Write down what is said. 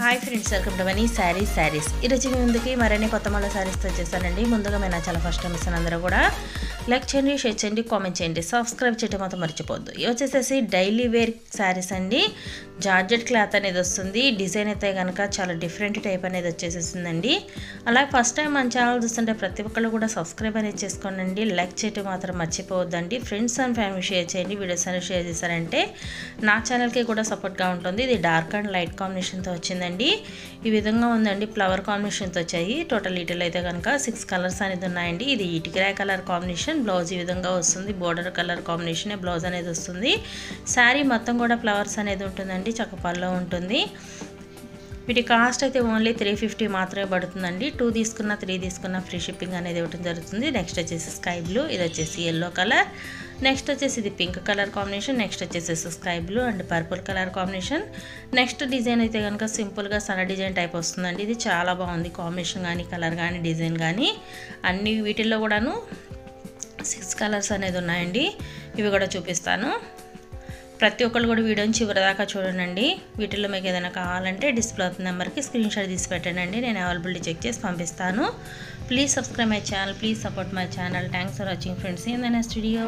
Hi friends, welcome to money saris. ఈరోజు ముందుకి మరిన్ని కొత్త మళ్ళీ శారీస్తో వచ్చేసానండి. ముందుగా నేను నా చాలా ఫస్ట్ టైం ఇస్తాను. అందరూ కూడా లైక్ చేయండి, షేర్ చేయండి, కామెంట్ చేయండి, సబ్స్క్రైబ్ చేయడం మాత్రం మర్చిపోవద్దు. ఇవి వచ్చేసేసి డైలీ వేర్ శారీస్ అండి. జార్జెట్ క్లాత్ అనేది వస్తుంది. డిజైన్ అయితే కనుక చాలా డిఫరెంట్ టైప్ అనేది వచ్చేసేసిందండి. అలాగే ఫస్ట్ టైం మన ఛానల్ చూస్తుంటే ప్రతి ఒక్కళ్ళు కూడా సబ్స్క్రైబ్ అనేది చేసుకోండి. లైక్ చేయడం మాత్రం మర్చిపోవద్దండి. ఫ్రెండ్స్ అండ్ ఫ్యామిలీ షేర్ చేయండి. వీడియోస్ అనేది షేర్ చేశారంటే నా ఛానల్కి కూడా సపోర్ట్గా ఉంటుంది. ఇది డార్క్ అండ్ లైట్ కాంబినేషన్తో వచ్చిందండి. ఈ విధంగా ఉందండి. ఫ్లవర్ కాంబినేషన్తో వచ్చాయి. టోటల్ డీటెయిల్ అయితే కనుక 6 కలర్స్ అనేది ఉన్నాయండి. ఇది ఇటుకరాయ కలర్ కాంబినేషన్. బ్లౌజ్ ఈ విధంగా వస్తుంది. బోర్డర్ కలర్ కాంబినేషన్ బ్లౌజ్ అనేది వస్తుంది. శారీ మొత్తం కూడా ఫ్లవర్స్ అనేది ఉంటుందండి. చక్కపల్లో ఉంటుంది. వీటి కాస్ట్ అయితే ఓన్లీ 350 మాత్రమే పడుతుందండి. 2 తీసుకున్న 3 తీసుకున్న ఫ్రీ షిప్పింగ్ అనేది ఇవ్వడం జరుగుతుంది. నెక్స్ట్ వచ్చేసి స్కై బ్లూ, ఇది వచ్చేసి ఎల్లో కలర్, నెక్స్ట్ వచ్చేసి ఇది పింక్ కలర్ కాంబినేషన్, నెక్స్ట్ వచ్చేసి sky blue and purple colour combination. Next design అయితే కనుక సింపుల్గా సన్న డిజైన్ టైప్ వస్తుందండి. ఇది చాలా బాగుంది. కాంబినేషన్ కానీ కలర్ కానీ డిజైన్ కానీ అన్ని వీటిల్లో కూడాను 6 కలర్స్ అనేది ఉన్నాయండి. ఇవి కూడా చూపిస్తాను. ప్రతి ఒక్కరు కూడా వీడియోని చివరిదాకా చూడండి. వీటిల్లో మీకు ఏదైనా కావాలంటే డిస్ప్లే నెంబర్కి స్క్రీన్ షాట్ తీసి పెట్టండి. నేను అవైలబిలిటీ చెక్ చేసి పంపిస్తాను. Please subscribe my channel, please support my channel. Thanks for watching friends. In the next video.